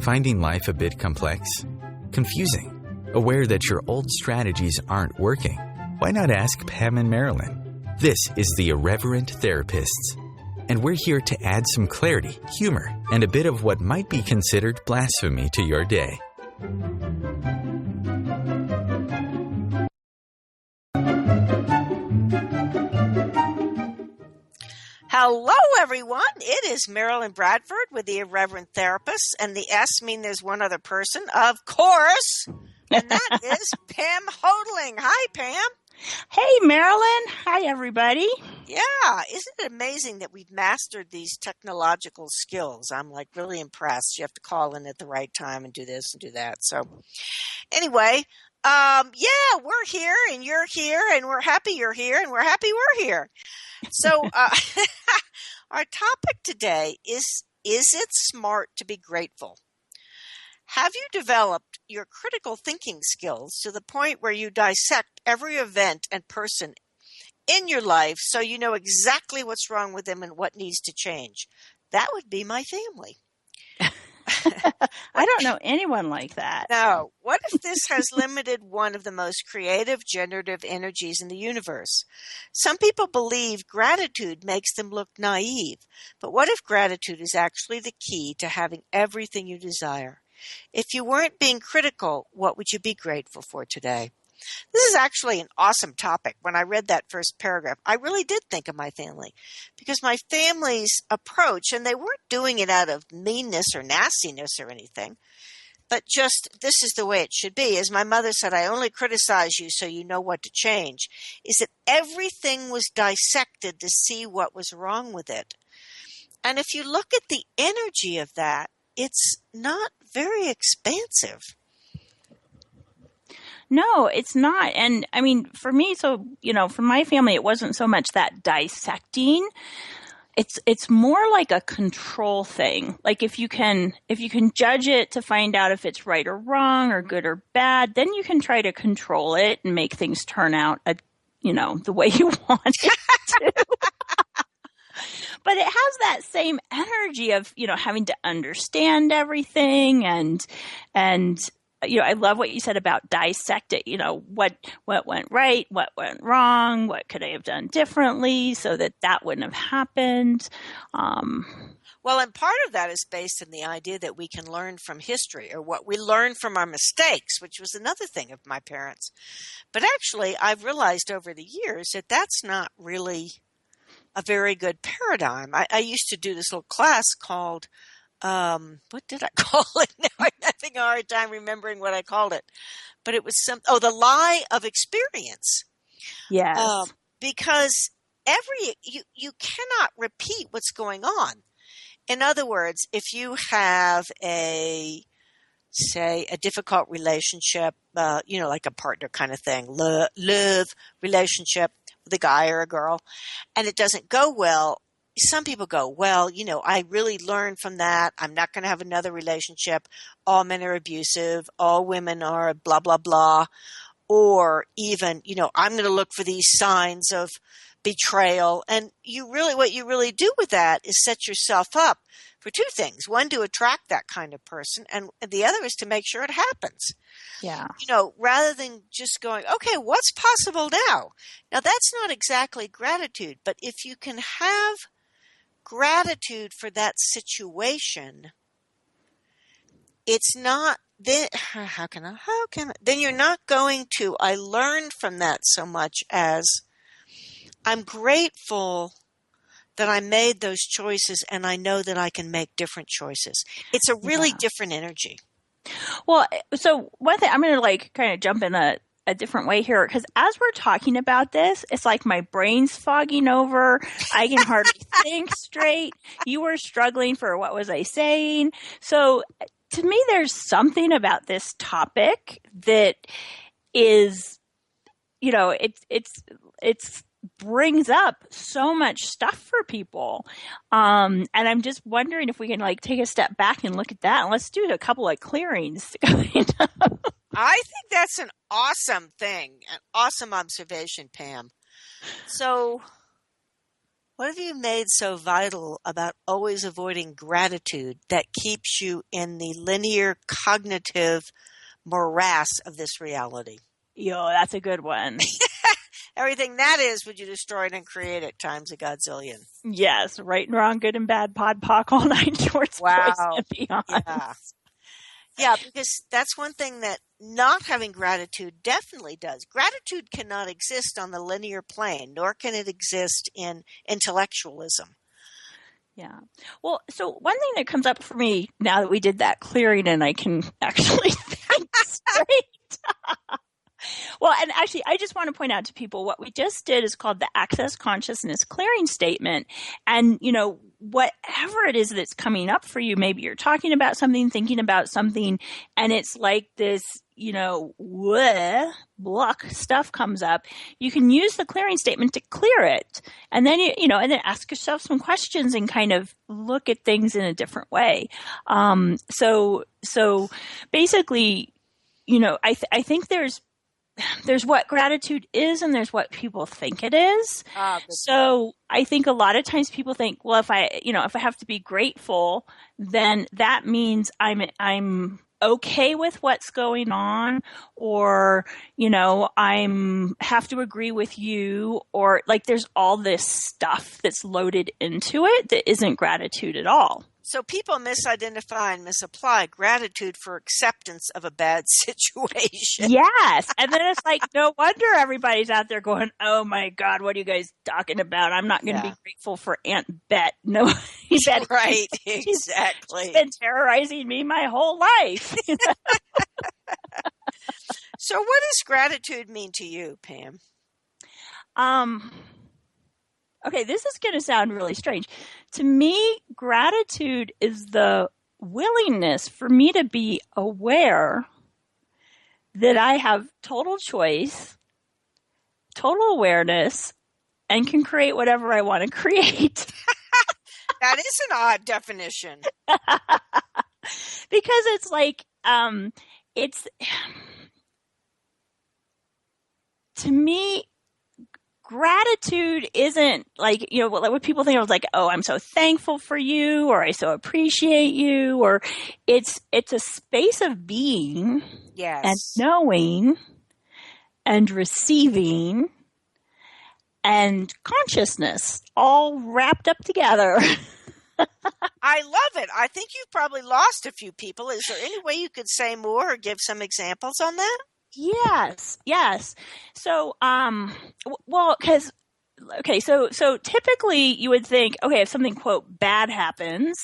Finding life a bit complex? Confusing? Aware that your old strategies aren't working? Why not ask Pam and Marilyn? This is the Irreverent Therapists, and we're here to add some clarity, humor, and a bit of what might be considered blasphemy to your day. Hello, everyone. It is Marilyn Bradford with the Irreverent Therapists, and the S mean there's one other person, of course, and that is Pam Hodling. Hi, Pam. Hey, Marilyn. Hi, everybody. Yeah. Isn't it amazing that we've mastered these technological skills? I'm like really impressed. You have to call in at the right time and do this and do that. So anyway, yeah, we're here and you're here and we're happy you're here and we're happy we're here. So our topic today is it smart to be grateful? Have you developed your critical thinking skills to the point where you dissect every event and person in your life so you know exactly what's wrong with them and what needs to change? That would be my family. I don't know anyone like that. No. What if this has limited one of the most creative generative energies in the universe? Some people believe gratitude makes them look naive. But what if gratitude is actually the key to having everything you desire? If you weren't being critical, what would you be grateful for today? This is actually an awesome topic. When I read that first paragraph, I really did think of my family because my family's approach, and they weren't doing it out of meanness or nastiness or anything, but just this is the way it should be. As my mother said, I only criticize you so you know what to change, is that everything was dissected to see what was wrong with it. And if you look at the energy of that, it's not very expansive. No, it's not. And I mean, for me, so, for my family, it wasn't so much that dissecting. It's more like a control thing. Like if you can judge it to find out if it's right or wrong or good or bad, then you can try to control it and make things turn out, the way you want it to. But it has that same energy of, having to understand everything and I love what you said about dissect it, what went right, what went wrong, what could I have done differently so that wouldn't have happened. Well, and part of that is based in the idea that we can learn from history or what we learn from our mistakes, which was another thing of my parents. But actually, I've realized over the years that that's not really a very good paradigm. I used to do this little class called what did I call it? Now I'm having a hard time remembering what I called it. But it was the lie of experience. Yes. Because you cannot repeat what's going on. In other words, if you have a difficult relationship, like a partner kind of thing, love relationship with a guy or a girl, and it doesn't go well, some people go, well, I really learned from that. I'm not going to have another relationship. All men are abusive. All women are blah, blah, blah. Or even, I'm going to look for these signs of betrayal. And what you really do with that is set yourself up for two things. One, to attract that kind of person. And the other is to make sure it happens. Yeah. Rather than just going, okay, what's possible now? Now, that's not exactly gratitude. But if you can have gratitude for that situation, it's not then how can I then you're not going to I learned from that so much as I'm grateful that I made those choices and I know that I can make different choices. It's a really different energy. Well, so one thing I'm going to kind of jump in a different way here, because as we're talking about this, it's like my brain's fogging over. I can hardly think straight. You were struggling for what was I saying. So to me, there's something about this topic that is, it's brings up so much stuff for people. And I'm just wondering if we can take a step back and look at that, and let's do a couple of clearings. I think that's an awesome thing, an awesome observation, Pam. So What have you made so vital about always avoiding gratitude that keeps you in the linear cognitive morass of this reality? Yo, that's a good one. Everything that is, would you destroy it and create it times a godzillion? Yes, right and wrong, good and bad, pod, poc, all nine shorts, boys and beyond. Yeah. Yeah, because that's one thing that not having gratitude definitely does. Gratitude cannot exist on the linear plane, nor can it exist in intellectualism. Yeah. Well, so one thing that comes up for me now that we did that clearing and I can actually think straight. Well, and actually, I just want to point out to people what we just did is called the Access Consciousness Clearing Statement. And, whatever it is that's coming up for you, maybe you're talking about something, thinking about something, and it's like this, block stuff comes up. You can use the clearing statement to clear it. And then, and then ask yourself some questions and kind of look at things in a different way. So basically, I think there's what gratitude is and there's what people think it is. So I think a lot of times people think, well, if I have to be grateful, then that means I'm okay with what's going on, or, I'm have to agree with you, or like there's all this stuff that's loaded into it that isn't gratitude at all. So people misidentify and misapply gratitude for acceptance of a bad situation. Yes. And then it's like, no wonder everybody's out there going, oh my God, what are you guys talking about? I'm not going to be grateful for Aunt Bet. No, right, exactly. She's been terrorizing me my whole life. So what does gratitude mean to you, Pam? Okay, this is going to sound really strange. To me, gratitude is the willingness for me to be aware that I have total choice, total awareness, and can create whatever I want to create. That is an odd definition. Because it's like, to me, gratitude isn't like, what people think of like, oh, I'm so thankful for you, or I so appreciate you, or it's a space of being and knowing and receiving and consciousness all wrapped up together. I love it. I think you've probably lost a few people. Is there any way you could say more or give some examples on that? Yes. So, so typically you would think, okay, if something, quote, bad happens,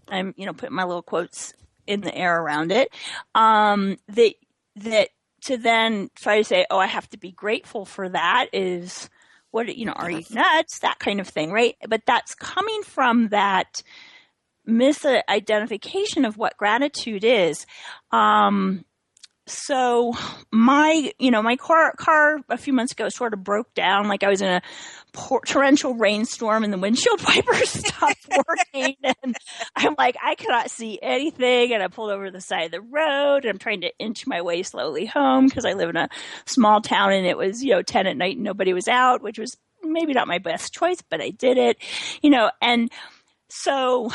I'm, putting my little quotes in the air around it, that to then try to say, oh, I have to be grateful for that is what, are you nuts? That kind of thing, right? But that's coming from that misidentification of what gratitude is. So my car a few months ago sort of broke down. Like I was in a torrential rainstorm and the windshield wipers stopped working. And I'm like, I cannot see anything. And I pulled over to the side of the road and I'm trying to inch my way slowly home because I live in a small town and it was, 10 at night and nobody was out, which was maybe not my best choice, but I did it, and so,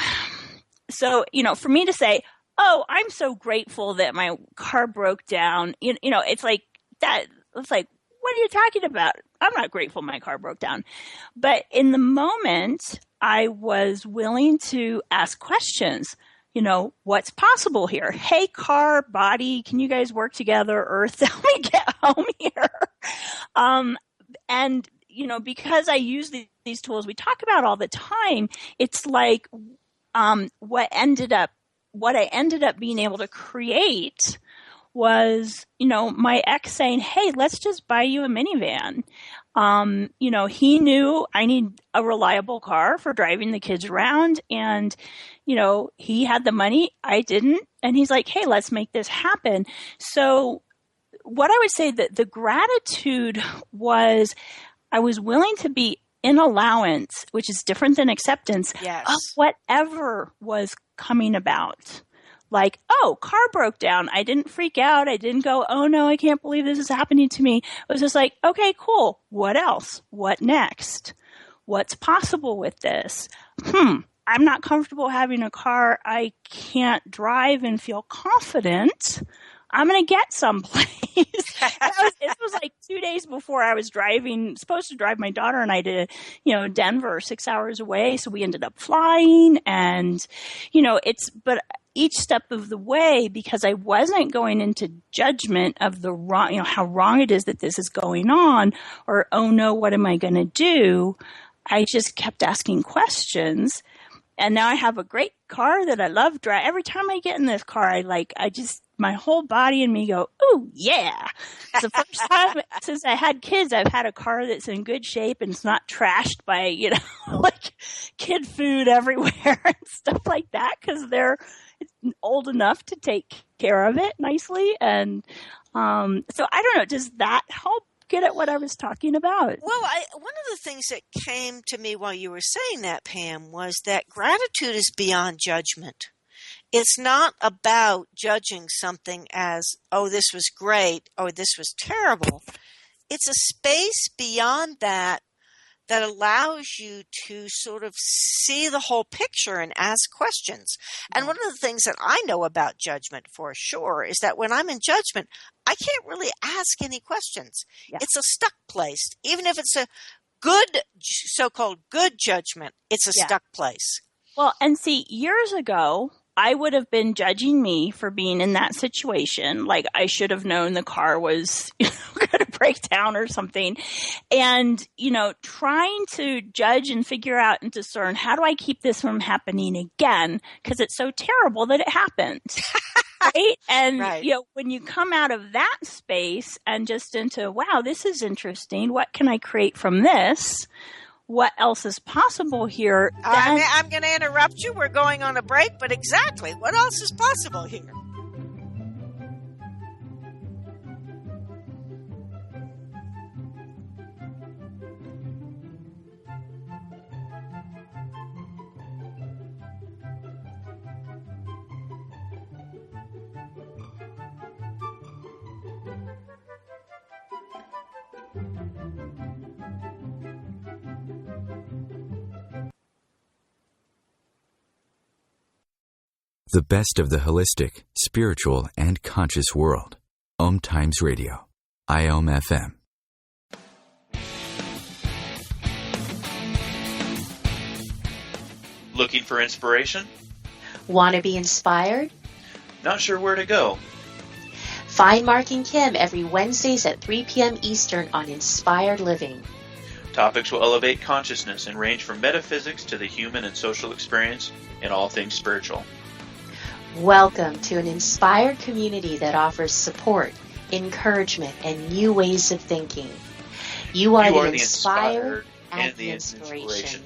for me to say, oh, I'm so grateful that my car broke down. It's like that. It's like, what are you talking about? I'm not grateful my car broke down. But in the moment, I was willing to ask questions. What's possible here? Hey, car, body, can you guys work together? Earth, help me get home here. And, because I use these tools we talk about all the time, it's like what I ended up being able to create was, my ex saying, hey, let's just buy you a minivan. He knew I need a reliable car for driving the kids around and, he had the money, I didn't. And he's like, hey, let's make this happen. So what I would say that the gratitude was I was willing to be in allowance, which is different than acceptance, of whatever was coming about. Like, oh, car broke down. I didn't freak out. I didn't go, oh no, I can't believe this is happening to me. It was just like, okay, cool. What else? What next? what's possible with this? I'm not comfortable having a car I can't drive and feel confident. I'm going to get someplace. It was like 2 days before I was supposed to drive my daughter and I to, Denver, 6 hours away. So we ended up flying and, but each step of the way, because I wasn't going into judgment of the wrong, how wrong it is that this is going on, or, oh no, what am I going to do? I just kept asking questions. And now I have a great car that I love driving. Every time I get in this car, my whole body and me go, ooh, yeah. It's the first time since I had kids, I've had a car that's in good shape and it's not trashed by, like kid food everywhere and stuff like that, because they're old enough to take care of it nicely. And so I don't know, does that help get at what I was talking about? Well, one of the things that came to me while you were saying that, Pam, was that gratitude is beyond judgment. It's not about judging something as, oh, this was great, or this was terrible. It's a space beyond that allows you to sort of see the whole picture and ask questions. And one of the things that I know about judgment for sure is that when I'm in judgment, I can't really ask any questions. Yeah. It's a stuck place. Even if it's a good, so-called good judgment, it's a stuck place. Well, and see, years ago, I would have been judging me for being in that situation. Like I should have known the car was going to break down or something. And, trying to judge and figure out and discern, how do I keep this from happening again? Because it's so terrible that it happened. Right? And, when you come out of that space and just into, wow, this is interesting. What can I create from this? What else is possible here? I'm going to interrupt you. We're going on a break, but exactly. What else is possible here? The best of the holistic, spiritual, and conscious world. OMTimes Radio. IOM FM. Looking for inspiration? Want to be inspired? Not sure where to go? Find Mark and Kim every Wednesdays at 3 p.m. Eastern on Inspired Living. Topics will elevate consciousness and range from metaphysics to the human and social experience and all things spiritual. Welcome to an inspired community that offers support, encouragement, and new ways of thinking. You are the inspired and the inspiration.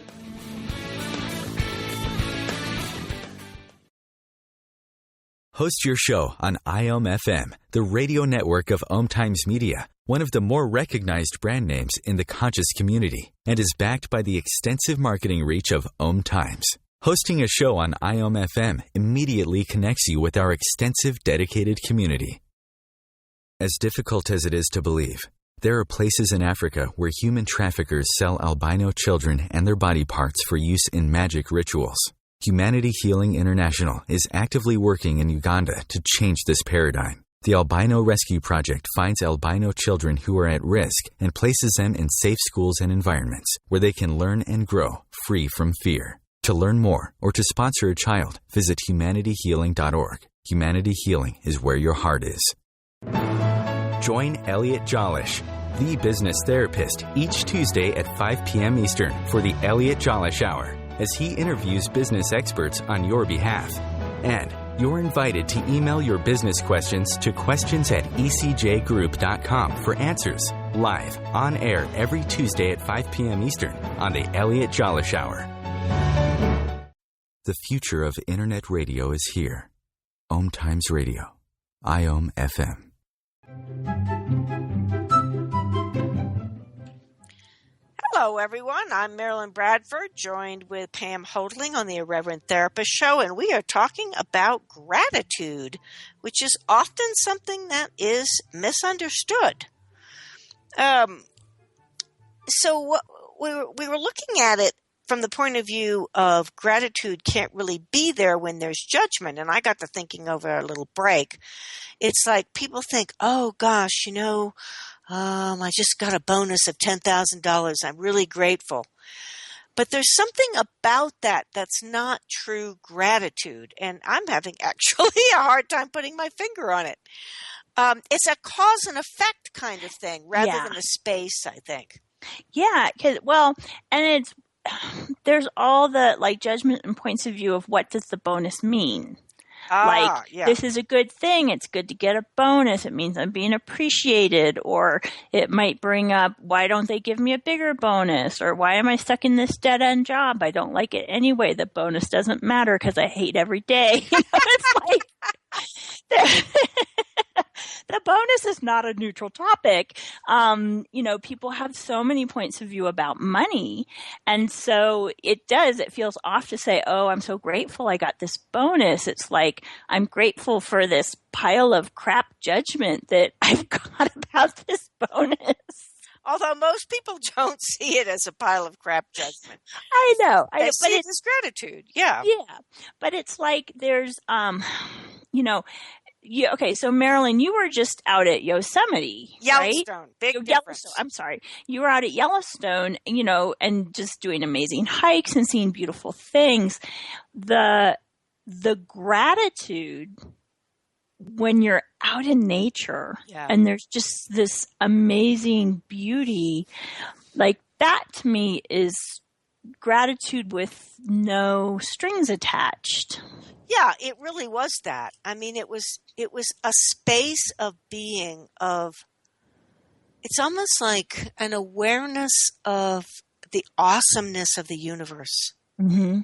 Host your show on IOM FM, the radio network of OMTimes Media, one of the more recognized brand names in the conscious community, and is backed by the extensive marketing reach of OMTimes. Hosting a show on IOM FM immediately connects you with our extensive dedicated community. As difficult as it is to believe, there are places in Africa where human traffickers sell albino children and their body parts for use in magic rituals. Humanity Healing International is actively working in Uganda to change this paradigm. The Albino Rescue Project finds albino children who are at risk and places them in safe schools and environments where they can learn and grow free from fear. To learn more or to sponsor a child, visit humanityhealing.org. Humanity Healing is where your heart is. Join Elliot Jolish, the business therapist, each Tuesday at 5 p.m. Eastern for the Elliot Jolish Hour, as he interviews business experts on your behalf. And you're invited to email your business questions to questions@ecjgroup.com for answers, live, on air every Tuesday at 5 p.m. Eastern on the Elliot Jolish Hour. The future of Internet radio is here. OMTimes Radio. IOM FM. Hello, everyone. I'm Marilyn Bradford, joined with Pam Hodling on the Irreverent Therapist Show, and we are talking about gratitude, which is often something that is misunderstood. So we were looking at it from the point of view of gratitude can't really be there when there's judgment. And I got to thinking over our little break. It's like people think, oh gosh, I just got a bonus of $10,000. I'm really grateful. But there's something about that that's not true gratitude. And I'm having actually a hard time putting my finger on it. It's a cause and effect kind of thing rather than a space, I think. Yeah. And there's all the judgment and points of view of what does the bonus mean? This is a good thing. It's good to get a bonus. It means I'm being appreciated. Or it might bring up, why don't they give me a bigger bonus? Or why am I stuck in this dead-end job? I don't like it anyway. The bonus doesn't matter because I hate every day. It's like the bonus is not a neutral topic. People have so many points of view about money. And so it feels off to say, oh, I'm so grateful I got this bonus. It's like, I'm grateful for this pile of crap judgment that I've got about this bonus. Although most people don't see it as a pile of crap judgment. I know. They see it as gratitude. Yeah. Yeah. But it's like there's, okay, so Marilyn, you were just out at Yosemite, Yellowstone, right? Big difference. I'm sorry. You were out at Yellowstone, and just doing amazing hikes and seeing beautiful things. The gratitude when you're out in nature and there's just this amazing beauty, like that to me is gratitude with no strings attached. Yeah, it really was that. I mean, it was a space of being it's almost like an awareness of the awesomeness of the universe. Mm-hmm.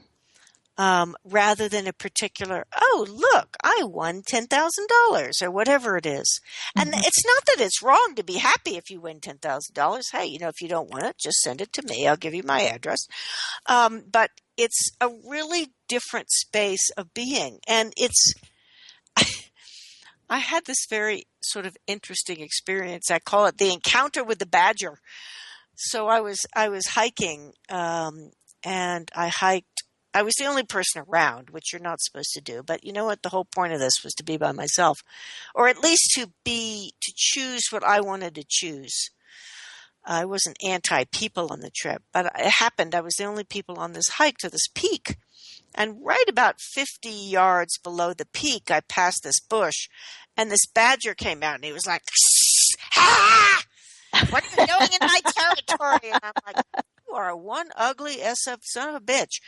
Rather than a particular, oh, look, I won $10,000 or whatever it is. And it's not that it's wrong to be happy if you win $10,000. Hey, if you don't want it, just send it to me. I'll give you my address. But it's a really different space of being. And I had this very sort of interesting experience. I call it the encounter with the badger. So I was hiking, and I hiked. I was the only person around, which you're not supposed to do. But you know what? The whole point of this was to be by myself, or at least to choose what I wanted to choose. I wasn't anti-people on the trip, but it happened. I was the only people on this hike to this peak. And right about 50 yards below the peak, I passed this bush, and this badger came out, and he was like, "Ha! What are you doing in my territory?" And I'm like, "You are one ugly SF son of a bitch."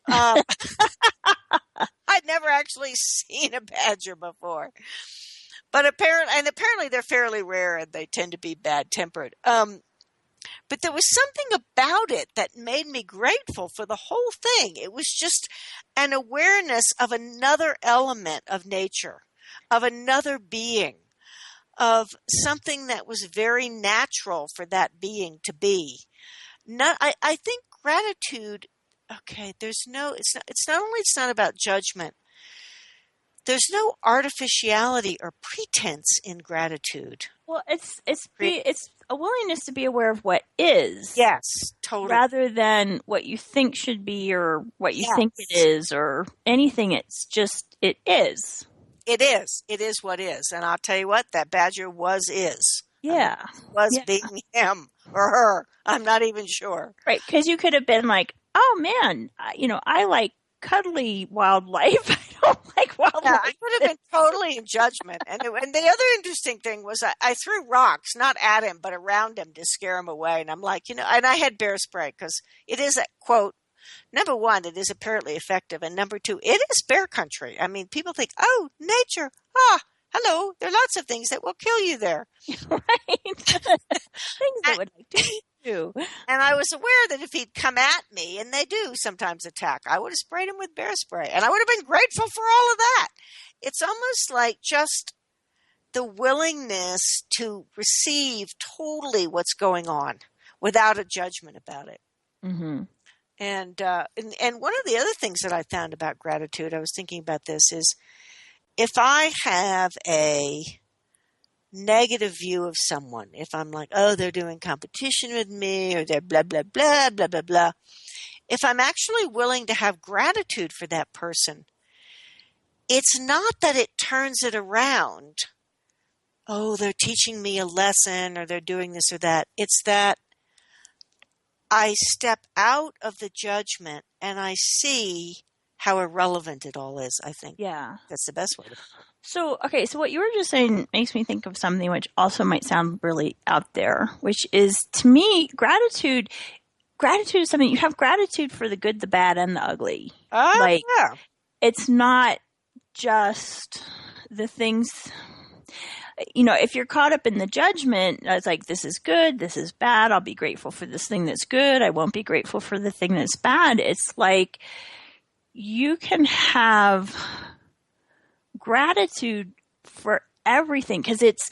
I'd never actually seen a badger before, but apparently they're fairly rare, and they tend to be bad-tempered. But there was something about it that made me grateful for the whole thing. It was just an awareness of another element of nature, of another being, of something that was very natural for that being to be. I think gratitude, okay, it's not only it's not about judgment. There's no artificiality or pretense in gratitude. Well, it's a willingness to be aware of what is. Yes, totally. Rather than what you think should be or what you think it is or anything. It's just, it is. It is. It is what is. And I'll tell you what, that badger is. Yeah. Being him or her. I'm not even sure. Right. Because you could have been like, oh man, I like cuddly wildlife. I don't like wildlife. Yeah, I could have been totally in judgment. And the other interesting thing was I threw rocks, not at him, but around him to scare him away. And I'm like, and I had bear spray because it is a quote. Number one, it is apparently effective. And number two, it is bear country. I mean, people think, oh, nature. Hello. There are lots of things that will kill you there. Right. Things that would like to eat you. And I was aware that if he'd come at me, and they do sometimes attack, I would have sprayed him with bear spray. And I would have been grateful for all of that. It's almost like just the willingness to receive totally what's going on without a judgment about it. Mm-hmm. And one of the other things that I found about gratitude, I was thinking about this, is if I have a negative view of someone, if I'm like, oh, they're doing competition with me, or they're blah, blah, blah, blah, blah, blah, if I'm actually willing to have gratitude for that person, it's not that it turns it around. Oh, they're teaching me a lesson, or they're doing this or that. It's that I step out of the judgment and I see how irrelevant it all is, I think. Yeah. That's the best way to. So what you were just saying makes me think of something which also might sound really out there, which is, to me, gratitude is something you have gratitude for the good, the bad, and the ugly. Yeah. It's not just the things, if you're caught up in the judgment, it's like, this is good, this is bad, I'll be grateful for this thing that's good, I won't be grateful for the thing that's bad. It's like you can have gratitude for everything, because it's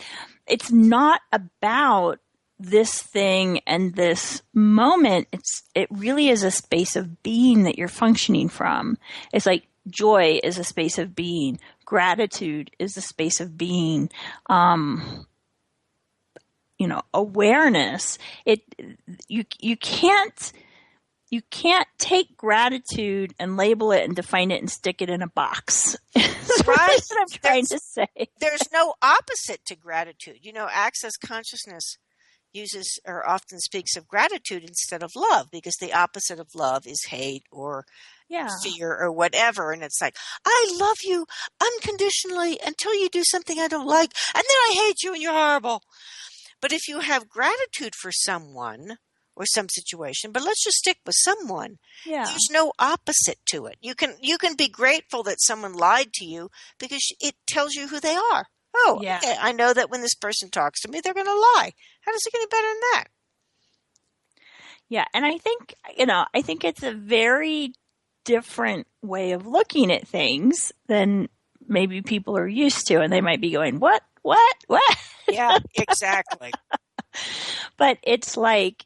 not about this thing and this moment. It really is a space of being that you're functioning from. It's like joy is a space of being. Gratitude is a space of being. Awareness. You can't take gratitude and label it and define it and stick it in a box. That's right. what I'm trying to say. There's no opposite to gratitude. Access consciousness uses or often speaks of gratitude instead of love, because the opposite of love is hate or fear or whatever. And it's like, I love you unconditionally until you do something I don't like, and then I hate you and you're horrible. But if you have gratitude for someone or some situation, but let's just stick with someone, there's no opposite to it. You can be grateful that someone lied to you because it tells you who they are. Oh, okay, I know that when this person talks to me, they're going to lie. How does it get any better than that? Yeah, and I think, it's a very different way of looking at things than maybe people are used to, and they might be going, what? Yeah, exactly. But it's like,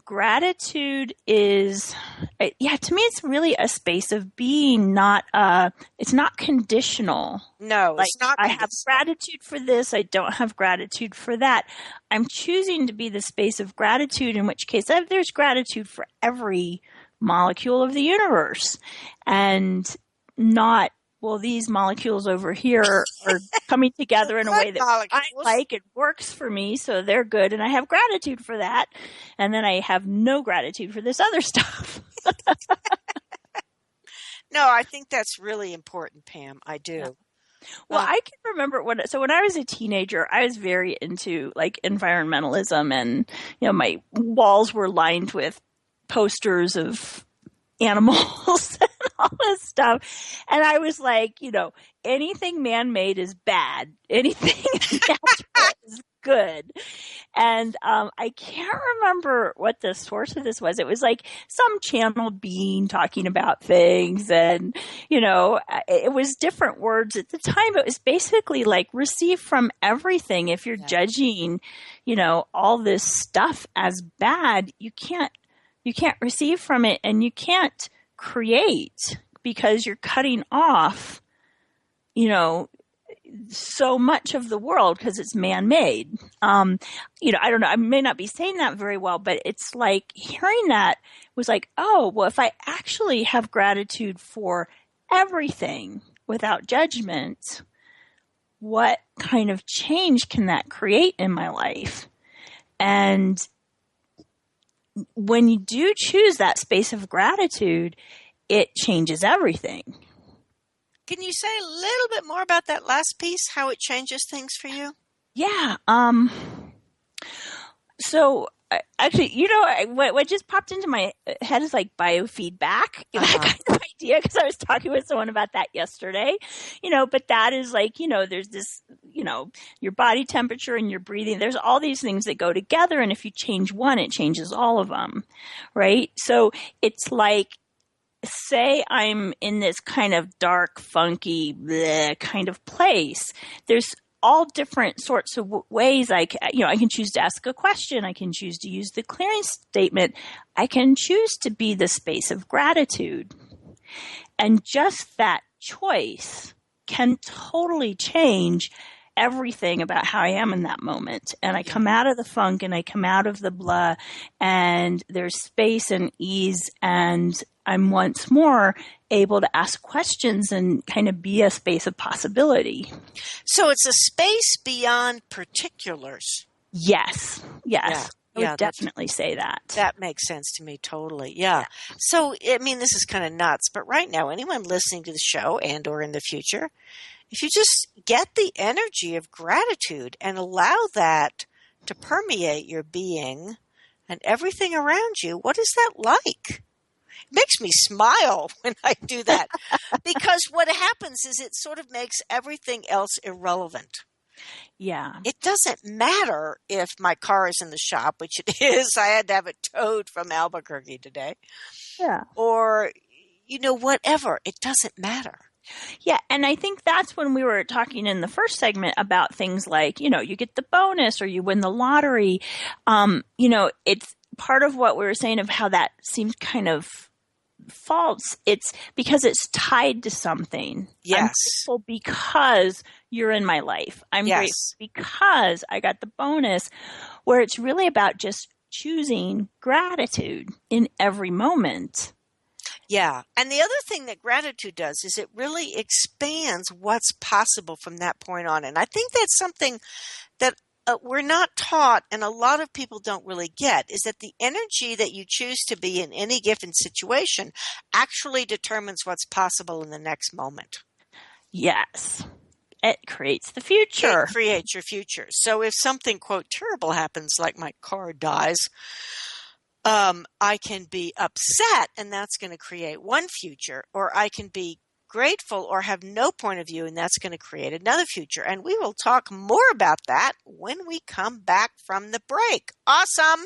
gratitude is, to me, it's really a space of being, it's not conditional. No, like, it's not I have gratitude for this, I don't have gratitude for that. I'm choosing to be the space of gratitude, in which case there's gratitude for every molecule of the universe, and not, well, these molecules over here are coming together in a way that I like. It works for me, so they're good, and I have gratitude for that. And then I have no gratitude for this other stuff. No, I think that's really important, Pam. I do. Yeah. Well, I can remember when I was a teenager, I was very into like environmentalism, and my walls were lined with posters of animals and all this stuff. And I was like, anything man-made is bad. Anything natural is good. And I can't remember what the source of this was. It was like some channeled being talking about things, and, it was different words at the time. It was basically like receive from everything. If you're judging, all this stuff as bad, you can't receive from it, and you can't create, because you're cutting off, so much of the world because it's man-made. I don't know, I may not be saying that very well, but it's like hearing that was like, oh, well, if I actually have gratitude for everything without judgment, what kind of change can that create in my life? And when you do choose that space of gratitude, it changes everything. Can you say a little bit more about that last piece, how it changes things for you? Yeah. So actually, what just popped into my head is like biofeedback, that kind of idea, because I was talking with someone about that yesterday, but that is like, there's this, your body temperature and your breathing, there's all these things that go together. And if you change one, it changes all of them. Right. So it's like, say I'm in this kind of dark, funky kind of place. There's all different sorts of ways I can choose to ask a question. I can choose to use the clearing statement. I can choose to be the space of gratitude. And just that choice can totally change everything about how I am in that moment. And I come out of the funk and I come out of the blah, and there's space and ease, and I'm once more able to ask questions and kind of be a space of possibility. So it's a space beyond particulars. Yes. Yeah. I would definitely say that. That makes sense to me totally. Yeah. So, I mean, this is kind of nuts, but right now, anyone listening to the show and or in the future, if you just get the energy of gratitude and allow that to permeate your being and everything around you, what is that like? It makes me smile when I do that because what happens is it sort of makes everything else irrelevant. Yeah. It doesn't matter if my car is in the shop, which it is. I had to have it towed from Albuquerque today. Yeah. Or, whatever. It doesn't matter. Yeah. And I think that's when we were talking in the first segment about things like, you get the bonus or you win the lottery. It's part of what we were saying of how that seems kind of false. It's because it's tied to something. Yes. I'm grateful because you're in my life. I'm grateful because I got the bonus, where it's really about just choosing gratitude in every moment. Yeah. And the other thing that gratitude does is it really expands what's possible from that point on. And I think that's something that we're not taught, and a lot of people don't really get, is that the energy that you choose to be in any given situation actually determines what's possible in the next moment. Yes. It creates the future. It creates your future. So if something, quote, terrible happens, like my car dies, I can be upset, and that's going to create one future, or I can be grateful or have no point of view, and that's going to create another future. And we will talk more about that when we come back from the break. Awesome.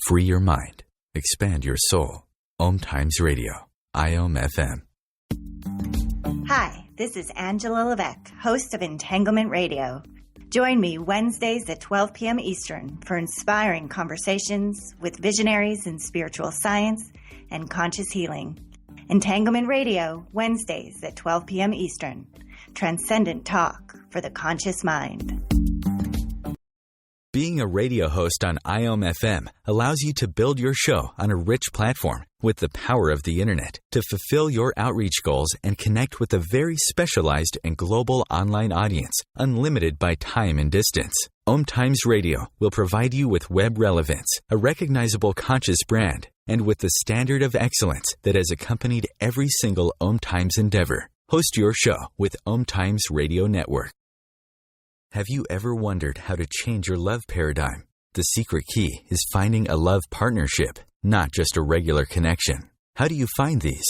Free your mind. Expand your soul. OMTimes Radio. IOM FM. Hi, this is Angela Levesque, host of Entanglement Radio. Join me Wednesdays at 12 p.m. Eastern for inspiring conversations with visionaries in spiritual science and conscious healing. Entanglement Radio, Wednesdays at 12 p.m. Eastern. Transcendent talk for the conscious mind. Being a radio host on IOM FM allows you to build your show on a rich platform with the power of the internet to fulfill your outreach goals and connect with a very specialized and global online audience, unlimited by time and distance. OMTimes Radio will provide you with web relevance, a recognizable conscious brand, and with the standard of excellence that has accompanied every single OMTimes endeavor. Host your show with OMTimes Radio Network. Have you ever wondered how to change your love paradigm? The secret key is finding a love partnership, not just a regular connection. How do you find these?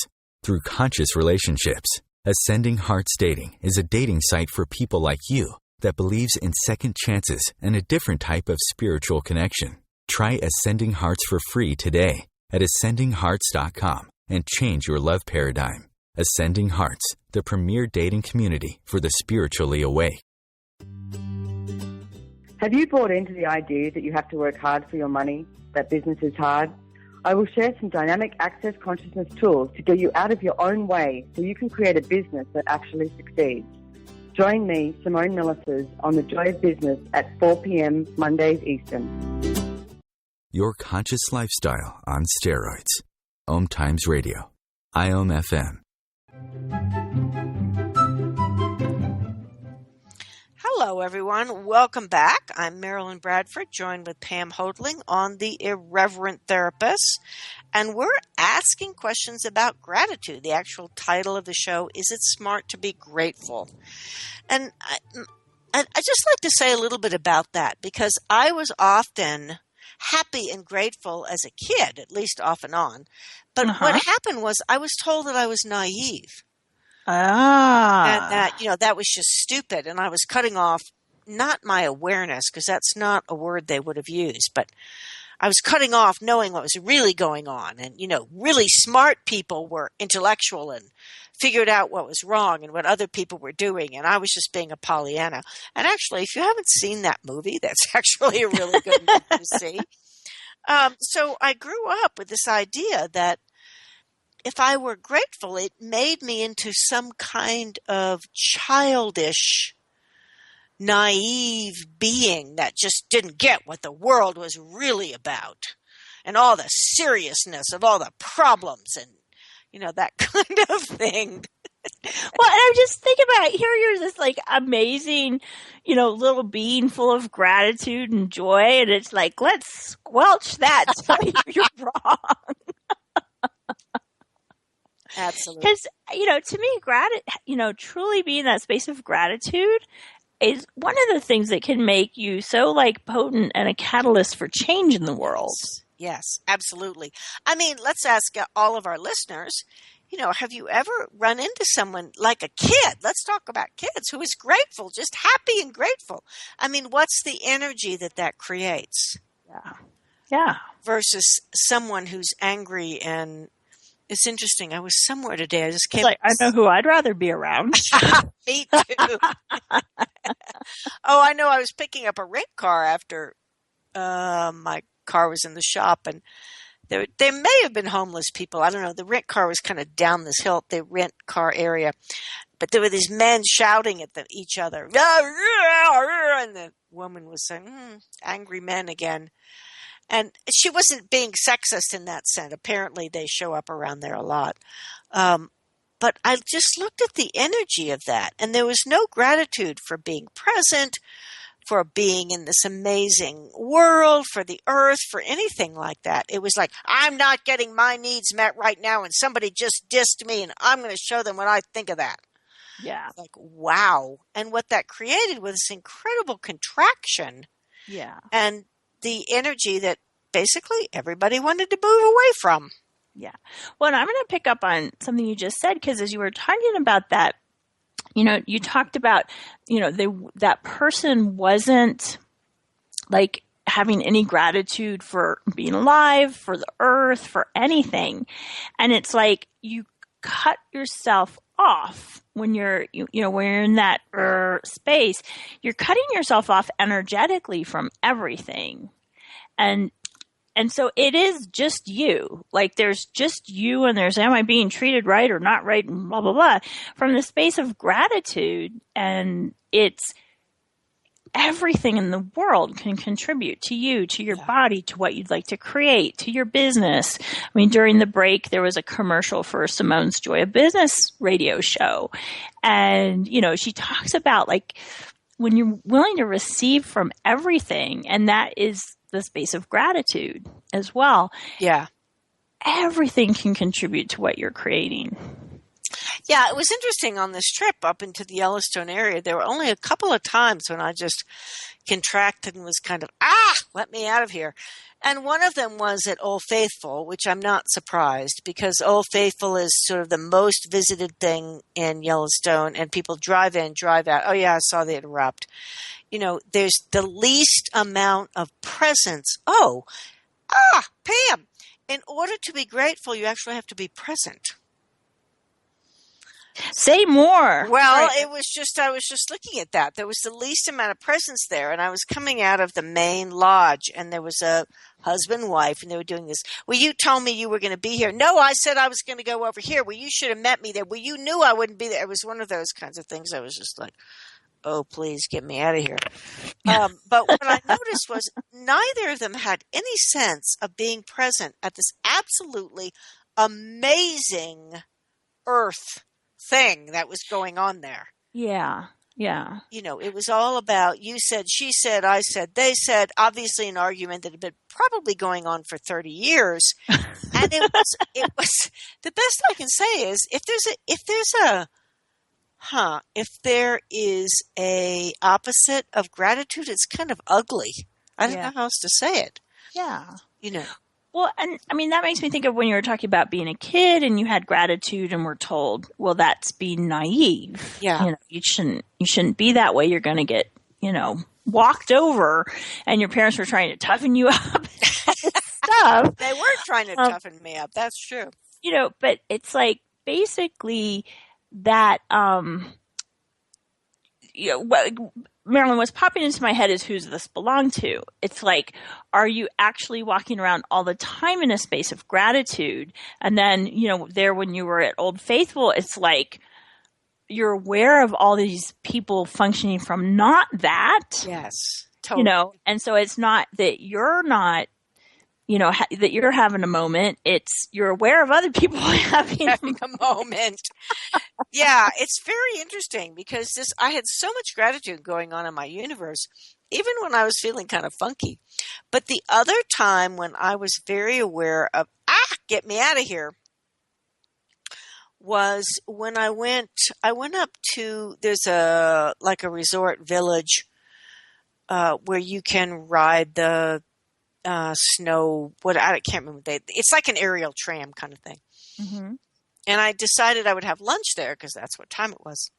Through conscious relationships. Ascending Hearts Dating is a dating site for people like you that believes in second chances and a different type of spiritual connection. Try Ascending Hearts for free today at ascendinghearts.com and change your love paradigm. Ascending Hearts, the premier dating community for the spiritually awake. Have you bought into the idea that you have to work hard for your money, that business is hard? I will share some dynamic access consciousness tools to get you out of your own way so you can create a business that actually succeeds. Join me, Simone Millicers, on The Joy of Business at 4 p.m. Mondays Eastern. Your conscious lifestyle on steroids. OMTimes Radio. IOM FM. Hello, everyone. Welcome back. I'm Marilyn Bradford, joined with Pam Hodling on the Irreverent Therapists, and we're asking questions about gratitude. The actual title of the show is "It's Smart to Be Grateful?" And I just like to say a little bit about that, because I was often happy and grateful as a kid, at least off and on. But what happened was I was told that I was naive. And that, that was just stupid. And I was cutting off not my awareness, because that's not a word they would have used, but I was cutting off knowing what was really going on. And, really smart people were intellectual and figured out what was wrong and what other people were doing. And I was just being a Pollyanna. And actually, if you haven't seen that movie, that's actually a really good movie to see. So I grew up with this idea that if I were grateful, it made me into some kind of childish, naive being that just didn't get what the world was really about and all the seriousness of all the problems and, that kind of thing. Well, and I'm just thinking about, here you're this like amazing, little being full of gratitude and joy. And it's like, let's squelch that. Tell you you're wrong. Absolutely. Because, to me, truly being that space of gratitude is one of the things that can make you so like potent and a catalyst for change in the world. Yes, absolutely. I mean, let's ask all of our listeners, have you ever run into someone like a kid? Let's talk about kids who is grateful, just happy and grateful. I mean, what's the energy that creates? Yeah. Versus someone who's angry and it's interesting. I was somewhere today. I just came. I know who I'd rather be around. Me too. Oh, I know. I was picking up a rent car after my car was in the shop, and there may have been homeless people. I don't know. The rent car was kind of down this hill, the rent car area, but there were these men shouting at each other, and the woman was saying, "Angry men again." And she wasn't being sexist in that sense. Apparently, they show up around there a lot. But I just looked at the energy of that, and there was no gratitude for being present, for being in this amazing world, for the earth, for anything like that. It was like, I'm not getting my needs met right now, and somebody just dissed me, and I'm going to show them what I think of that. Yeah. Like, wow. And what that created was this incredible contraction. Yeah. And the energy that basically everybody wanted to move away from. Yeah. Well, and I'm going to pick up on something you just said, because as you were talking about that, you talked about, that person wasn't like having any gratitude for being alive, for the earth, for anything. And it's like you cut yourself off when you're, when you're in that space. You're cutting yourself off energetically from everything. And so it is just you. Like there's just you, and there's, am I being treated right or not right, and blah, blah, blah. From the space of gratitude, and it's everything in the world can contribute to you, to your body, to what you'd like to create, to your business. I mean, during the break, there was a commercial for Simone's Joy of Business radio show. And, she talks about like when you're willing to receive from everything, and that is the space of gratitude as well. Yeah. Everything can contribute to what you're creating. Yeah, it was interesting on this trip up into the Yellowstone area. There were only a couple of times when I just contracted and was kind of, let me out of here. And one of them was at Old Faithful, which I'm not surprised, because Old Faithful is sort of the most visited thing in Yellowstone, and people drive in, drive out. Oh, yeah, I saw the erupt. There's the least amount of presence. Pam, in order to be grateful, you actually have to be present. Say more. Well, right. I was just looking at that. There was the least amount of presence there, and I was coming out of the main lodge, and there was a husband and wife, and they were doing this. Well, you told me you were going to be here. No, I said I was going to go over here. Well, you should have met me there. Well, you knew I wouldn't be there. It was one of those kinds of things. I was just like, oh, please get me out of here. But what I noticed was neither of them had any sense of being present at this absolutely amazing earth thing that was going on there. Yeah. It was all about you said, she said, I said, they said, obviously an argument that had been probably going on for 30 years. And it was the best I can say is if there is a opposite of gratitude, it's kind of ugly. I don't know how else to say it. Yeah. You know. Well, and I mean, that makes me think of when you were talking about being a kid and you had gratitude and were told, well, that's being naive. Yeah. You know, you shouldn't be that way. You're going to get, you know, walked over, and your parents were trying to toughen you up and stuff. They were trying to toughen me up. That's true. You know, but it's like basically that, you know, what Marilyn, what's popping into my head is, who's this belong to? It's like, are you actually walking around all the time in a space of gratitude? And then, you know, there when you were at Old Faithful, it's like you're aware of all these people functioning from not that. Yes, totally. You know, and so it's not that you're not, you know, that you're having a moment. It's you're aware of other people having a moment. Yeah, it's very interesting because I had so much gratitude going on in my universe, even when I was feeling kind of funky. But the other time when I was very aware of, get me out of here, was when I went up to, there's a resort village where you can ride the snow, I can't remember. It's like an aerial tram kind of thing. Mm-hmm. And I decided I would have lunch there because that's what time it was.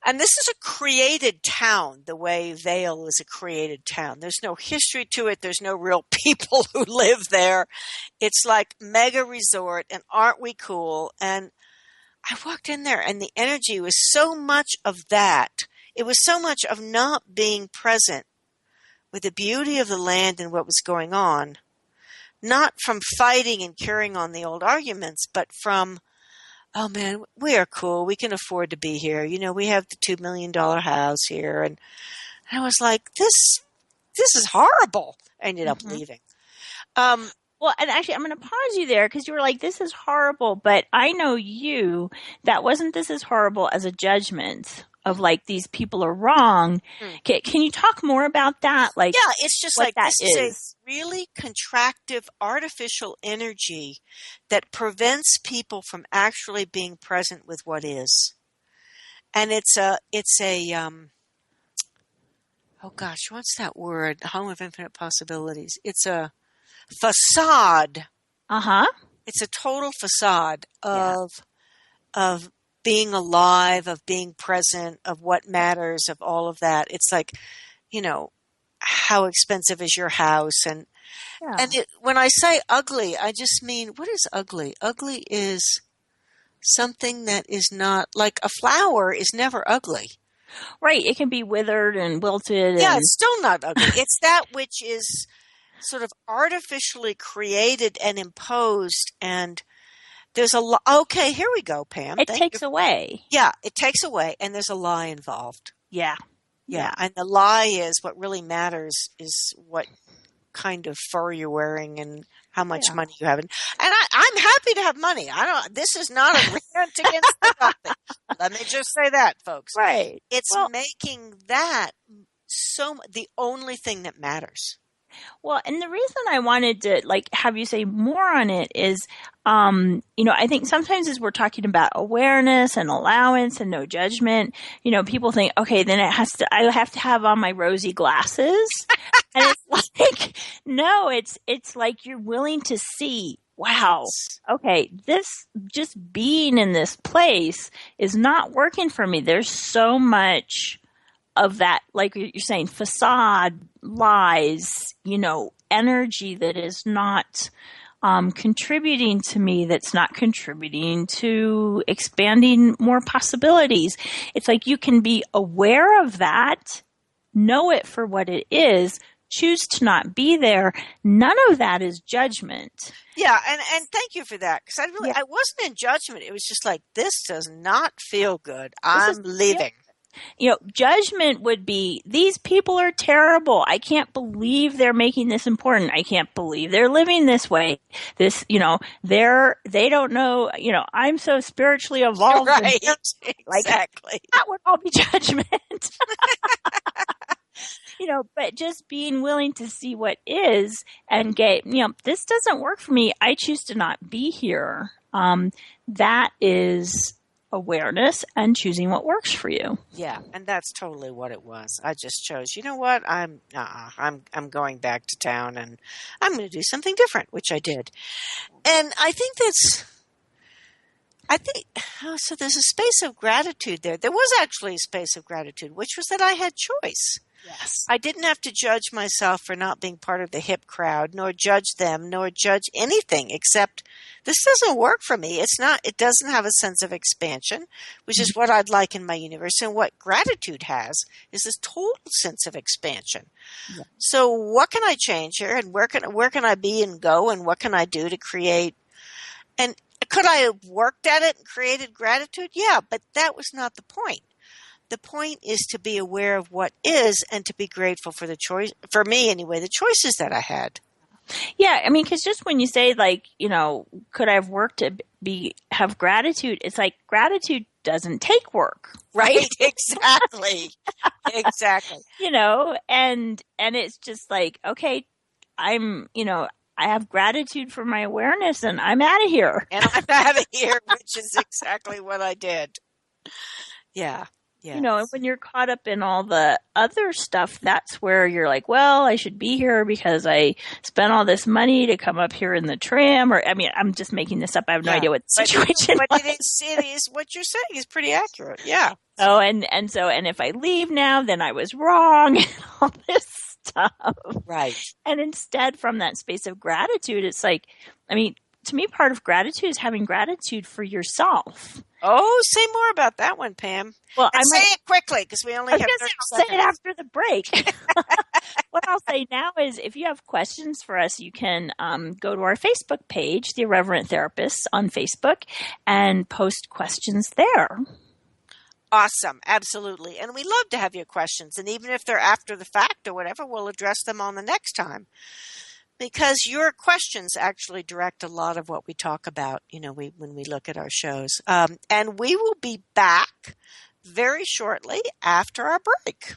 And this is a created town, the way Vail is a created town. There's no history to it. There's no real people who live there. It's like mega resort, and aren't we cool? And I walked in there, and the energy was so much of that. It was so much of not being present with the beauty of the land and what was going on. Not from fighting and carrying on the old arguments, but from, oh man, we are cool. We can afford to be here. You know, we have the $2 million house here. And I was like, this is horrible. I ended up leaving. Well, and actually, I'm going to pause you there because you were like, this is horrible. But I know that wasn't this is horrible as a judgment of like, these people are wrong. Can you talk more about that? Like, yeah, it's just like that this is a really contractive, artificial energy that prevents people from actually being present with what is. And it's a oh gosh, what's that word? Home of infinite possibilities. It's a facade. It's a total facade of being alive, of being present, of what matters, of all of that. It's like, you know, how expensive is your house? And when I say ugly, I just mean, what is ugly? Ugly is something that is not, like a flower is never ugly. Right. It can be withered and wilted. Yeah, it's still not ugly. It's that which is sort of artificially created and imposed, and there's okay, here we go, Pam. It takes away. Yeah, it takes away, and there's a lie involved. Yeah. And the lie is what really matters is what kind of fur you're wearing and how much money you have. And I'm happy to have money. This is not a rant against nothing. Let me just say that, folks. Right. It's making that the only thing that matters. Well, and the reason I wanted to have you say more on it is, I think sometimes as we're talking about awareness and allowance and no judgment, people think, okay, then I have to have on my rosy glasses. And it's like, no, it's like you're willing to see, wow, okay, this just being in this place is not working for me. There's so much of that, like you're saying, facade, lies, energy that is not contributing to me, that's not contributing to expanding more possibilities. It's like you can be aware of that, know it for what it is, choose to not be there. None of that is judgment. Yeah, and thank you for that, because I wasn't in judgment. It was just like, this does not feel good. I'm leaving. Judgment would be, these people are terrible. I can't believe they're making this important. I can't believe they're living this way. They don't know, I'm so spiritually evolved. Right. Exactly. That would all be judgment. But just being willing to see what is and get, this doesn't work for me. I choose to not be here. That is awareness and choosing what works for you. Yeah, and that's totally what it was. I just chose, you know what, I'm going back to town and I'm going to do something different, which I did. And I think so there's a space of gratitude there. There was actually a space of gratitude, which was that I had choice. Yes. I didn't have to judge myself for not being part of the hip crowd, nor judge them, nor judge anything except this doesn't work for me. It doesn't have a sense of expansion, which is what I'd like in my universe. And what gratitude has is this total sense of expansion. Yeah. So what can I change here, and where can I be and go, and what can I do to create? And could I have worked at it and created gratitude? Yeah, but that was not the point. The point is to be aware of what is and to be grateful for the choice, for me anyway, the choices that I had. Yeah, I mean, because just when you say, like, you know, could I have worked to have gratitude? It's like gratitude doesn't take work, right? Exactly, exactly. You know, and it's just like, okay, I have gratitude for my awareness, and I'm out of here. And I'm out of here, which is exactly what I did. Yeah. Yes. You know, and when you're caught up in all the other stuff, that's where you're like, well, I should be here because I spent all this money to come up here in the tram. Or, I mean, I'm just making this up. I have no idea what the situation was. But it is what you're saying is pretty accurate. Yeah. Oh, and if I leave now, then I was wrong and all this stuff. Right. And instead, from that space of gratitude, it's like, I mean, to me, part of gratitude is having gratitude for yourself. Oh, say more about that one, Pam. Well, say it quickly because we only have 30 seconds. Say it after the break. What I'll say now is if you have questions for us, you can go to our Facebook page, the Irreverent Therapists on Facebook, and post questions there. Awesome. Absolutely. And we love to have your questions. And even if they're after the fact or whatever, we'll address them on the next time. Because your questions actually direct a lot of what we talk about, you know, when we look at our shows. And we will be back very shortly after our break.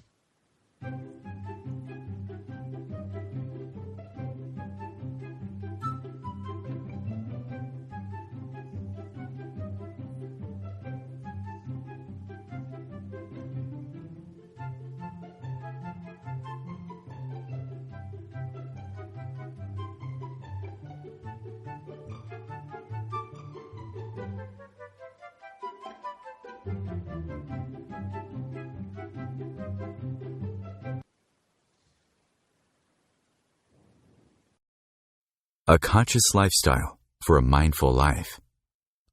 A conscious lifestyle for a mindful life.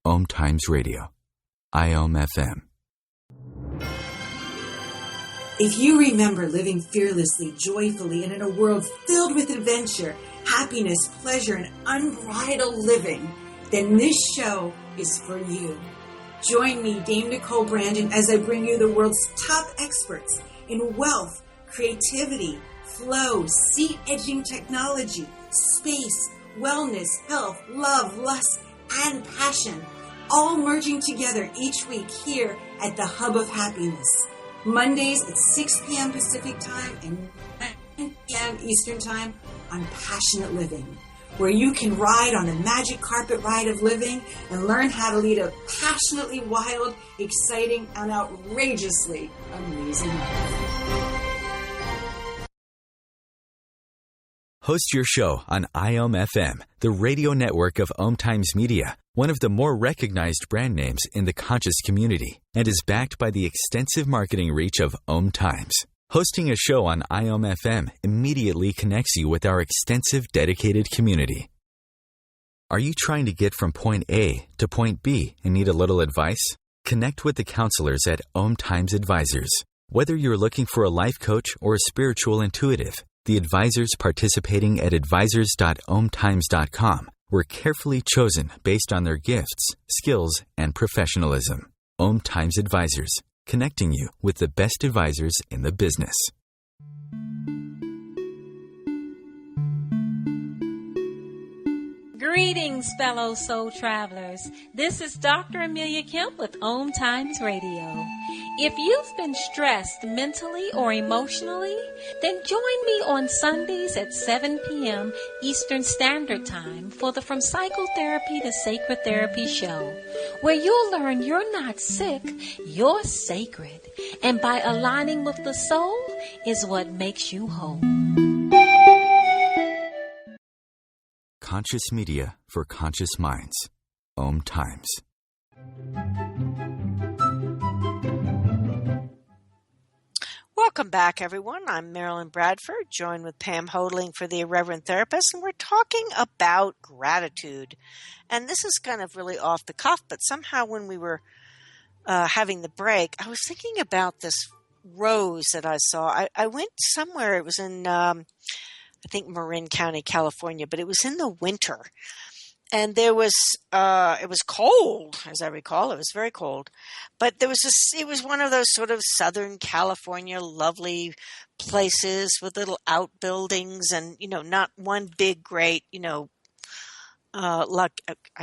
OMTimes Radio. IOM FM. If you remember living fearlessly, joyfully, and in a world filled with adventure, happiness, pleasure, and unbridled living, then this show is for you. Join me, Dame Nicole Brandon, as I bring you the world's top experts in wealth, creativity, flow, sea-edging technology, space, wellness, health, love, lust, and passion, all merging together each week here at the Hub of Happiness. Mondays at 6 p.m. Pacific Time and 9 p.m. Eastern Time on Passionate Living, where you can ride on the magic carpet ride of living and learn how to lead a passionately wild, exciting, and outrageously amazing life. Host your show on IOM FM, the radio network of OMTimes Media, one of the more recognized brand names in the conscious community, and is backed by the extensive marketing reach of OMTimes. Hosting a show on IOM FM immediately connects you with our extensive dedicated community. Are you trying to get from point A to point B and need a little advice? Connect with the counselors at OMTimes Advisors. Whether you're looking for a life coach or a spiritual intuitive, the advisors participating at advisors.omtimes.com were carefully chosen based on their gifts, skills, and professionalism. OMTimes Advisors, connecting you with the best advisors in the business. Greetings, fellow soul travelers. This is Dr. Amelia Kemp with OMTimes Radio. If you've been stressed mentally or emotionally, then join me on Sundays at 7 p.m. Eastern Standard Time for the From Psychotherapy to Sacred Therapy show, where you'll learn you're not sick, you're sacred. And by aligning with the soul is what makes you whole. Conscious media for conscious minds. OMTimes. Welcome back, everyone. I'm Marilyn Bradford, joined with Pam Hodling for the Irreverent Therapists, and we're talking about gratitude. And this is kind of really off the cuff, but somehow when we were having the break, I was thinking about this rose that I saw. I went somewhere. It was in, I think, Marin County, California, but it was in the winter. And there was, it was cold, as I recall. It was very cold. But there was it was one of those sort of Southern California lovely places with little outbuildings and, not one big, great, I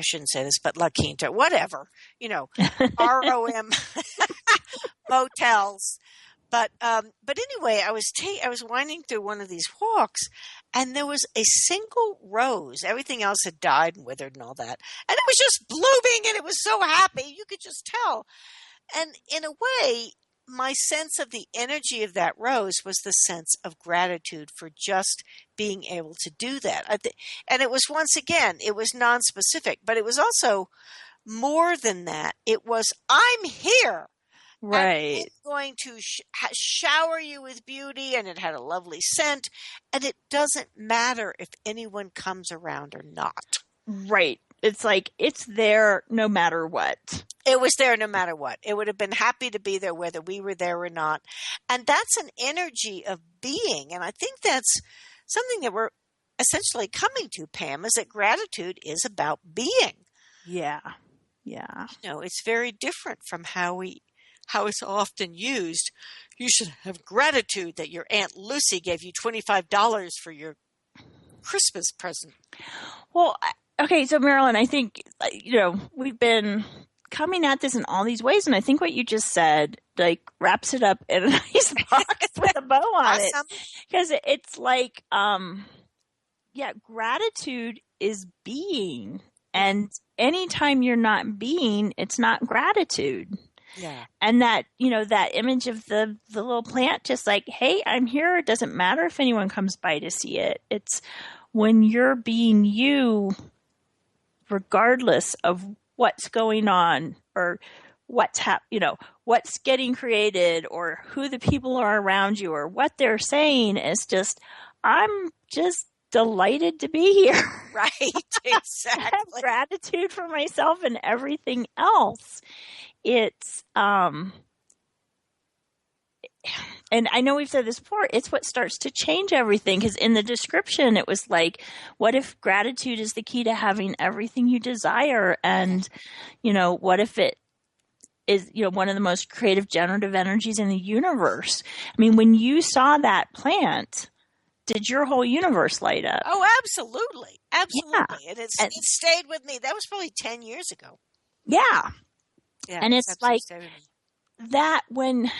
shouldn't say this, but La Quinta, whatever, ROM motels. But anyway, I was winding through one of these walks, and there was a single rose. Everything else had died and withered and all that, and it was just blooming, and it was so happy. You could just tell. And in a way, my sense of the energy of that rose was the sense of gratitude for just being able to do that. And it was, once again, it was nonspecific, but it was also more than that. It was, I'm here. Right. And it's going to shower you with beauty, and it had a lovely scent, and it doesn't matter if anyone comes around or not. Right. It's like, it's there no matter what. It was there no matter what. It would have been happy to be there whether we were there or not. And that's an energy of being. And I think that's something that we're essentially coming to, Pam, is that gratitude is about being. Yeah. Yeah. It's very different from how it's often used. You should have gratitude that your Aunt Lucy gave you $25 for your Christmas present. Well, okay, so Marilyn, I think, we've been coming at this in all these ways, and I think what you just said, wraps it up in a nice box with a bow on it. Because it's like, gratitude is being, and anytime you're not being, it's not gratitude. Yeah. And that, that image of the little plant, just like, hey, I'm here. It doesn't matter if anyone comes by to see it. It's when you're being you, regardless of what's going on or what's what's getting created or who the people are around you or what they're saying, is just, I'm just delighted to be here. Right. Exactly. I have gratitude for myself and everything else. It's, and I know we've said this before, it's what starts to change everything. Because in the description, it was like, what if gratitude is the key to having everything you desire? And, what if it is, one of the most creative generative energies in the universe? I mean, when you saw that plant, did your whole universe light up? Oh, absolutely. Absolutely. Yeah. And it stayed with me. That was probably 10 years ago. Yeah. Yeah, and it's like that when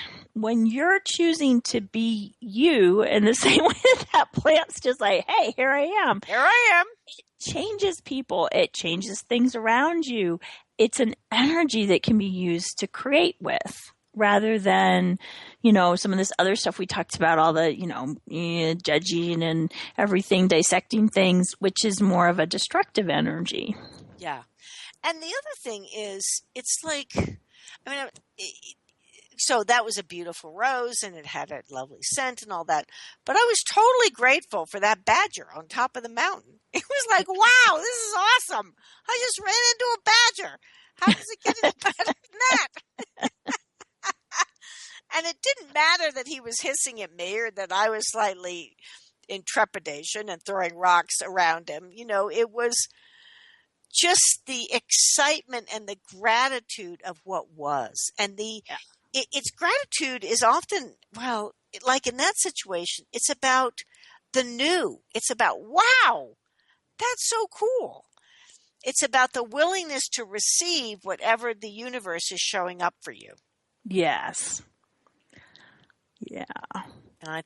you're choosing to be you in the same way that plant's just like, hey, here I am. Here I am. It changes people. It changes things around you. It's an energy that can be used to create with, rather than, some of this other stuff we talked about, all the, judging and everything, dissecting things, which is more of a destructive energy. Yeah. And the other thing is, it's like, so that was a beautiful rose, and it had a lovely scent and all that. But I was totally grateful for that badger on top of the mountain. It was like, wow, this is awesome. I just ran into a badger. How does it get any better than that? And it didn't matter that he was hissing at me or that I was slightly in trepidation and throwing rocks around him. It was just the excitement and the gratitude of what was. And its gratitude is often, like in that situation, it's about the new. It's about, wow, that's so cool. It's about the willingness to receive whatever the universe is showing up for you. Yes. Yeah. And I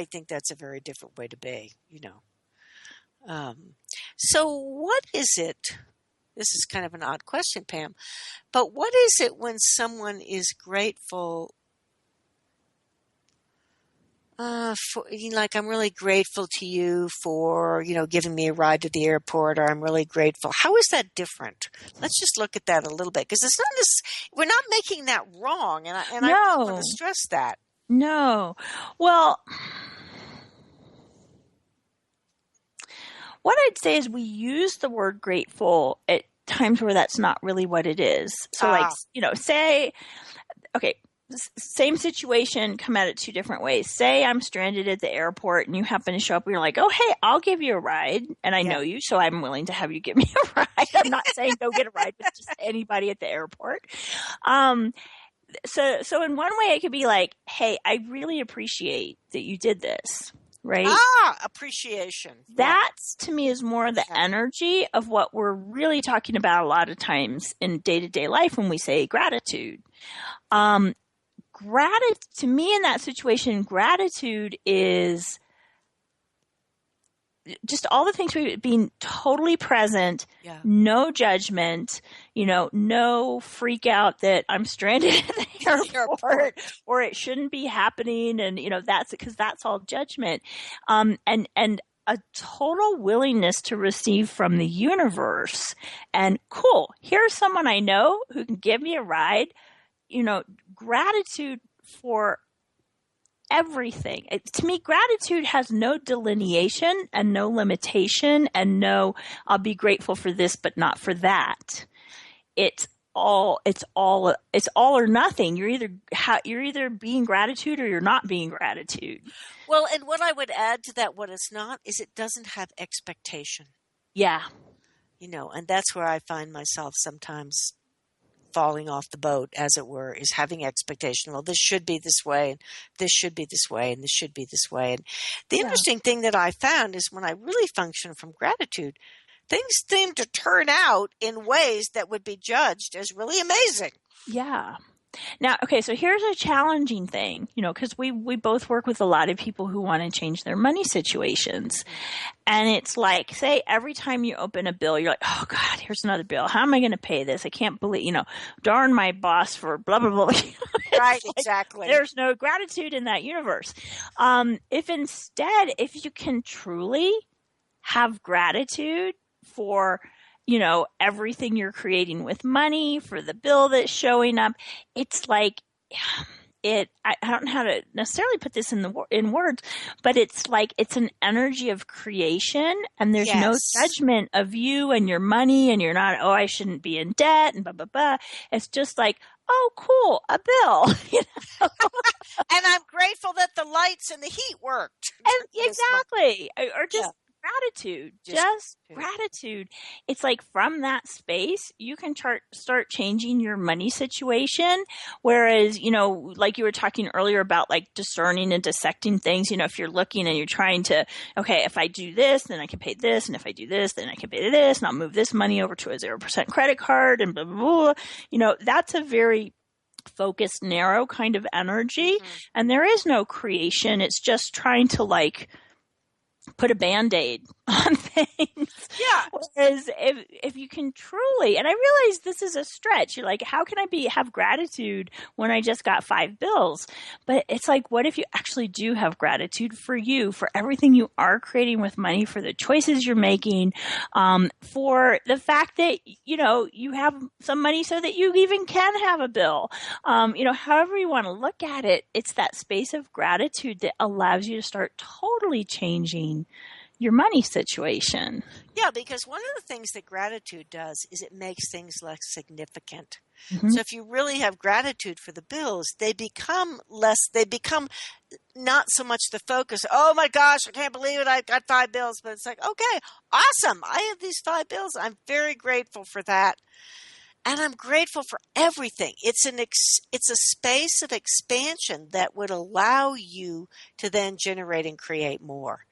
think that's a very different way to be, So what is it? This is kind of an odd question, Pam, but what is it when someone is grateful for, like, I'm really grateful to you for, giving me a ride to the airport, or I'm really grateful. How is that different? Let's just look at that a little bit, because we're not making that wrong. And I really want to stress that. No. Well, what I'd say is we use the word grateful at times where that's not really what it is. So say, okay, same situation, come at it two different ways. Say I'm stranded at the airport and you happen to show up and you're like, oh, hey, I'll give you a ride. And I know you, so I'm willing to have you give me a ride. I'm not saying go get a ride with just anybody at the airport. So in one way it could be like, hey, I really appreciate that you did this. Right? Appreciation. That to me is more the energy of what we're really talking about a lot of times in day-to-day life when we say gratitude. To me in that situation, gratitude is just all the things being totally present, no judgment, no freak out that I'm stranded at the airport or it shouldn't be happening. And, that's because that's all judgment. And a total willingness to receive from the universe. And cool, here's someone I know who can give me a ride. Gratitude for everything. To me, gratitude has no delineation and no limitation and no, I'll be grateful for this, but not for that. It's all or nothing. You're either being gratitude or you're not being gratitude. Well, and what I would add to that, what it's not, is it doesn't have expectation. Yeah. And that's where I find myself sometimes falling off the boat, as it were, is having expectation. Well, this should be this way, and this should be this way, and this should be this way. And the interesting thing that I found is when I really function from gratitude, things seem to turn out in ways that would be judged as really amazing. Yeah. Now, okay, so here's a challenging thing, because we both work with a lot of people who want to change their money situations. And it's like, say, every time you open a bill, you're like, oh, God, here's another bill. How am I going to pay this? I can't believe, darn my boss for blah, blah, blah. Right, exactly. There's no gratitude in that universe. If you can truly have gratitude for everything you're creating with money, for the bill that's showing up, it's like I don't know how to necessarily put this in words, but it's like it's an energy of creation, and there's no judgment of you and your money, and you're not, oh, I shouldn't be in debt and blah, blah, blah. It's just like, oh, cool, a bill. And I'm grateful that the lights and the heat worked. Exactly. Or just gratitude, just gratitude. It's like from that space, you can start changing your money situation. Whereas, like you were talking earlier about like discerning and dissecting things, if you're looking and you're trying to, okay, if I do this, then I can pay this. And if I do this, then I can pay this. And I'll move this money over to a 0% credit card and blah, blah, blah. That's a very focused, narrow kind of energy. Mm-hmm. And there is no creation. It's just trying to like put a Band-Aid on things. Yeah. Whereas if you can truly, and I realize this is a stretch, you're like, how can I have gratitude when I just got 5 bills? But it's like, what if you actually do have gratitude for you, for everything you are creating with money, for the choices you're making, for the fact that, you have some money so that you even can have a bill. However you want to look at it, it's that space of gratitude that allows you to start totally changing your money situation. Yeah, because one of the things that gratitude does is it makes things less significant. Mm-hmm. So if you really have gratitude for the bills, they become not so much the focus, oh my gosh, I can't believe it, I got 5 bills, but it's like, okay, awesome, I have these 5 bills, I'm very grateful for that. And I'm grateful for everything. It's a space of expansion that would allow you to then generate and create more.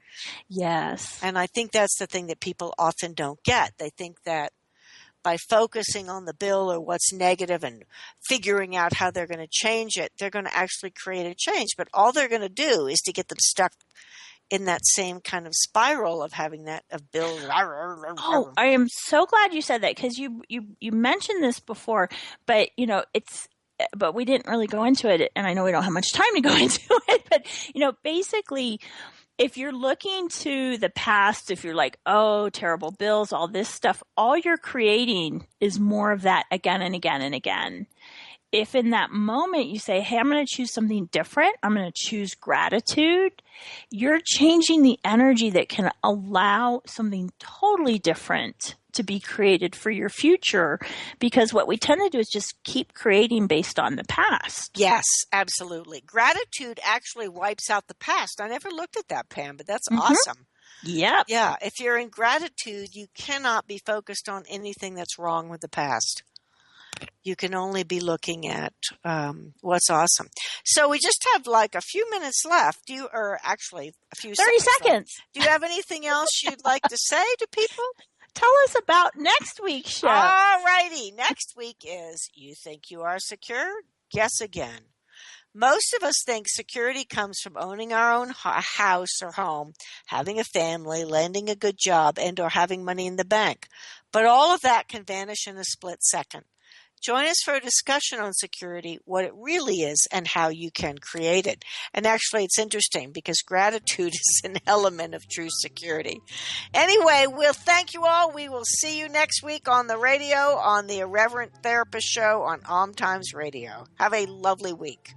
Yes. And I think that's the thing that people often don't get. They think that, by focusing on the bill or what's negative and figuring out how they're going to change it, they're going to actually create a change. But all they're going to do is to get them stuck in that same kind of spiral of having that of bill. Oh, I am so glad you said that, because you mentioned this before, but but we didn't really go into it, and I know we don't have much time to go into it, but basically, if you're looking to the past, if you're like, oh, terrible bills, all this stuff, all you're creating is more of that again and again and again. If in that moment you say, hey, I'm going to choose something different, I'm going to choose gratitude, you're changing the energy that can allow something totally different to be created for your future, because what we tend to do is just keep creating based on the past. Yes, absolutely. Gratitude actually wipes out the past. I never looked at that, Pam, but that's awesome. Yep. Yeah. If you're in gratitude, you cannot be focused on anything that's wrong with the past. You can only be looking at what's awesome. So we just have like a few minutes left. Actually a few 30 seconds. Left. Do you have anything else you'd like to say to people? Tell us about next week's show. All righty. Next week is You Think You Are Secure? Guess Again. Most of us think security comes from owning our own house or home, having a family, landing a good job, and or having money in the bank. But all of that can vanish in a split second. Join us for a discussion on security, what it really is, and how you can create it. And actually, it's interesting because gratitude is an element of true security. Anyway, we'll thank you all. We will see you next week on the radio on the Irreverent Therapist Show on OMTimes Radio. Have a lovely week.